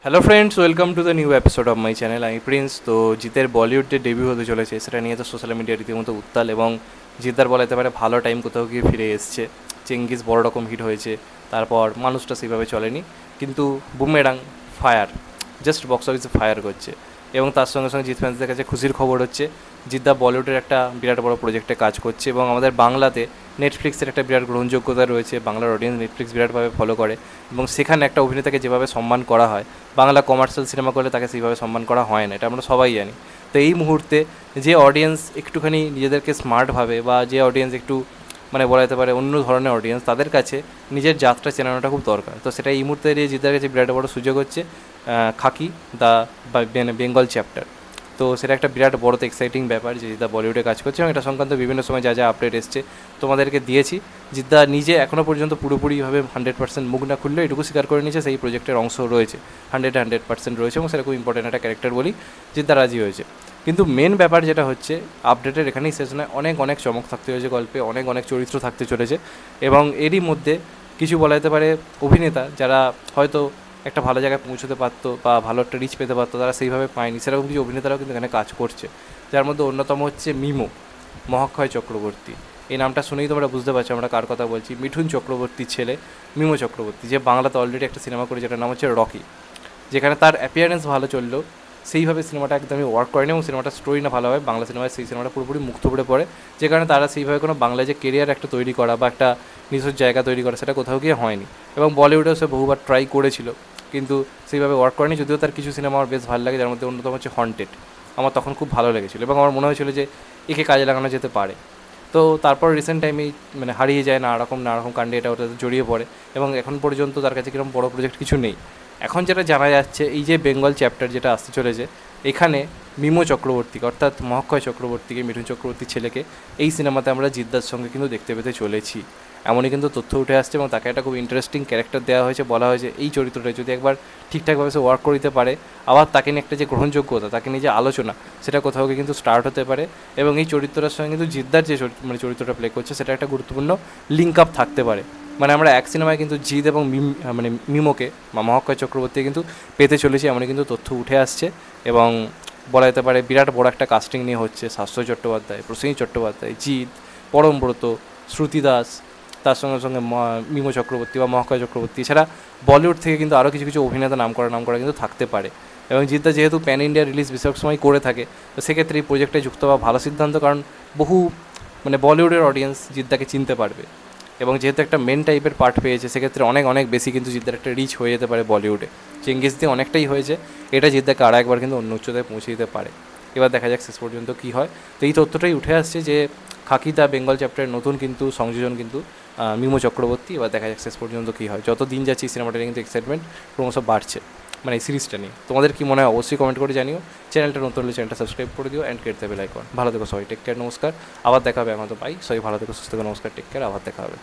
Hello friends, welcome to the new episode of my channel. আমি Prince. তো জিতের বলিউড যে ডেবিউ হতে চলেছে সেটা নিয়ে তো সোশ্যাল মিডিয়া রীতিমতো উত্তাল, এবং জিদ্দার বলা যেতে পারে ভালো টাইম কোথাও গিয়ে ফিরে এসছে। চেঙ্গিস বড় রকম হিট হয়েছে, তারপর মানুষটা সেইভাবে চলেনি, কিন্তু বুমেরাং ফায়ার, জাস্ট বক্স অফিসে ফায়ার করছে। এবং তার সঙ্গে সঙ্গে জিৎ ফ্যান্সদের কাছে খুশির খবর হচ্ছে জিদ্দা বলিউডের একটা বিরাট বড় প্রজেক্টে কাজ করছে, এবং আমাদের বাংলাতে নেটফ্লিক্সের একটা বিরাট গ্রহণযোগ্যতা রয়েছে। বাংলার অডিয়েন্স নেটফ্লিক্স বিরাটভাবে ফলো করে, এবং সেখানে একটা অভিনেতাকে যেভাবে সম্মান করা হয়, বাংলা কমার্শিয়াল সিনেমা করলে তাকে সেইভাবে সম্মান করা হয় না, এটা আমরা সবাই জানি। তো এই মুহূর্তে যে অডিয়েন্স একটুখানি নিজেদেরকে স্মার্ট ভাবে, বা যে অডিয়েন্স একটু মানে বলা যেতে পারে অন্য ধরনের অডিয়েন্স, তাদের কাছে নিজের যাত্রা চেনানোটা খুব দরকার। তো সেটা এই মুহূর্তে জিদ্দার কাছে বিরাট বড় সুযোগ হচ্ছে খাকি দ্য বেঙ্গল চ্যাপ্টার। তো সেটা একটা বিরাট বড় তো এক্সাইটিং ব্যাপার যে জিদ্দা বলিউডে কাজ করছে, এবং এটা সংক্রান্ত বিভিন্ন সময় যা যা আপডেট এসছে তোমাদেরকে দিয়েছি। জিদ্দা নিজে এখনও পর্যন্ত পুরোপুরিভাবে 100% মুখ না খুললেও এটুকু স্বীকার করে নিয়েছে সেই প্রজেক্টের অংশ রয়েছে, 100% রয়েছে, এবং সেটা খুব ইম্পর্টেন্ট একটা ক্যারেক্টার বলি জিদ্দা রাজি হয়েছে। কিন্তু মেন ব্যাপার যেটা হচ্ছে, আপডেটের এখানেই শেষ নয়, অনেক অনেক চমক থাকতে হয়েছে গল্পে, অনেক অনেক চরিত্র থাকতে চলেছে, এবং এরই মধ্যে কিছু বলা যেতে পারে অভিনেতা যারা হয়তো একটা ভালো জায়গায় পৌঁছতে পারতো বা ভালো একটা রিচ পেতে পারতো, তারা সেইভাবে পায়নি। সেরকম কিছু অভিনেতারাও কিন্তু এখানে কাজ করছে, যার মধ্যে অন্যতম হচ্ছে মিমো, মহাক্ষয় চক্রবর্তী। এই নামটা শুনেই তোমরা বুঝতে পারছো আমরা কার কথা বলছি। মিঠুন চক্রবর্তীর ছেলে মিমো চক্রবর্তী, যে বাংলাতে অলরেডি একটা সিনেমা করে যেটার নাম হচ্ছে রকি, যেখানে তার অ্যাপিয়ারেন্স ভালো চললেও সেইভাবে সিনেমাটা একদমই ওয়ার্ক করেনি, এবং সিনেমাটা স্টোরি না ভালো হয়, বাংলা সিনেমায় সেই সিনেমাটা পুরোপুরি মুখ থুবড়ে পড়ে, যে কারণে তারা সেইভাবে কোনো বাংলায় যে কেরিয়ার একটা তৈরি করা বা একটা নিজস্ব জায়গা তৈরি করা সেটা কোথাও গিয়ে হয়নি। এবং বলিউডেও সে বহুবার ট্রাই করেছিল, কিন্তু সেইভাবে ওয়ার্ক করেনি। যদিও তার কিছু সিনেমা আমার বেশ ভালো লাগে, যার মধ্যে অন্যতম হচ্ছে হন্টেড, আমার তখন খুব ভালো লেগেছিলো, এবং আমার মনে হয়েছিল যে একে কাজে লাগানো যেতে পারে। তো তারপর রিসেন্ট টাইমেই মানে হারিয়ে যায় নানা রকম কাণ্ডে এটা ওটাতে জড়িয়ে পড়ে, এবং এখন পর্যন্ত তার কাছে কিরকম বড় প্রজেক্ট কিছু নেই। এখন যেটা জানা যাচ্ছে, এই যে বেঙ্গল চ্যাপ্টার যেটা আসতে চলেছে, এখানে মিমো চক্রবর্তীকে অর্থাৎ মহাক্ষয় চক্রবর্তীকে, মিঠুন চক্রবর্তীর ছেলেকে, এই সিনেমাতে আমরা জিদ্দার সঙ্গে কিন্তু দেখতে পেতে চলেছি, এমনই কিন্তু তথ্য উঠে আসছে। এবং তাকে একটা খুব ইন্টারেস্টিং ক্যারেক্টার দেওয়া হয়েছে, বলা হয়েছে এই চরিত্রটা যদি একবার ঠিকঠাকভাবে সে ওয়ার্ক করে দিতে পারে, আবার তাকে নিয়ে একটা যে গ্রহণযোগ্যতা, তাকে নিয়ে যে আলোচনা, সেটা কোথাও গিয়ে কিন্তু স্টার্ট হতে পারে। এবং এই চরিত্রটার সঙ্গে কিন্তু জিদ্দার যে চরিত্রটা প্লে করছে, সেটা একটা গুরুত্বপূর্ণ লিঙ্ক আপ থাকতে পারে। মানে আমরা এক সিনেমায় কিন্তু জিৎ এবং মিমোকে বা মহাক্ষয় চক্রবর্তী কিন্তু পেতে চলেছি, এমনই কিন্তু তথ্য উঠে আসছে। এবং বলা যেতে পারে বিরাট বড় একটা কাস্টিং নিয়ে হচ্ছে, শাশ্বত চট্টোপাধ্যায়, প্রসেনজিৎ চট্টোপাধ্যায়, জিৎ, পরমব্রত, শ্রুতি দাস, তার সঙ্গে সঙ্গে মিমো চক্রবর্তী বা মহাক্ষয় চক্রবর্তী, এছাড়া বলিউড থেকে কিন্তু আরও কিছু কিছু অভিনেতা নাম করা কিন্তু থাকতে পারে। এবং জিদ্দা যেহেতু প্যান ইন্ডিয়া রিলিজ বেশিরভাগ সময় করে থাকে, তো সেক্ষেত্রে এই প্রজেক্টে যুক্ত হওয়া ভালো সিদ্ধান্ত, কারণ বহু মানে বলিউডের অডিয়েন্স জিদ্দাকে চিনতে পারবে, এবং যেহেতু একটা মেন টাইপের পার্ট পেয়েছে, সেক্ষেত্রে অনেক অনেক বেশি কিন্তু জিদ্দার একটা রিচ হয়ে যেতে পারে বলিউডে। চেঙ্গিস দিয়ে অনেকটাই হয়েছে, এটা জিদ্দাকে আরও একবার কিন্তু অন্য উচ্চতায় পৌঁছে দিতে পারে। এবার দেখা যাক শেষ পর্যন্ত কী হয়। তো এই তথ্যটাই উঠে আসছে যে খাকি দ্য বেঙ্গল চ্যাপ্টারের নতুন কিন্তু সংযোজন কিন্তু মিমো চক্রবর্তী। এবার দেখা যাক শেষ পর্যন্ত কী হয়। যত দিন যাচ্ছে এই সিনেমাটা নিয়ে কিন্তু এক্সাইটমেন্ট ক্রমশ বাড়ছে, মানে এই সিরিজটা নিয়ে। তোমাদের কী মনে হয় অবশ্যই কমেন্ট করে জানিও। চ্যানেলটা নতুন হলে চ্যানেলটা সাবস্ক্রাইব করে দিও, and create the bell icon. ভালো থেকো সবাই, টেক কেয়ার, নমস্কার, আবার দেখা হবে। আমার তো পাই সবাই ভালো থেকো, সুস্থ থেকো, নমস্কার, টেক কেয়ার, আবার দেখা হবে।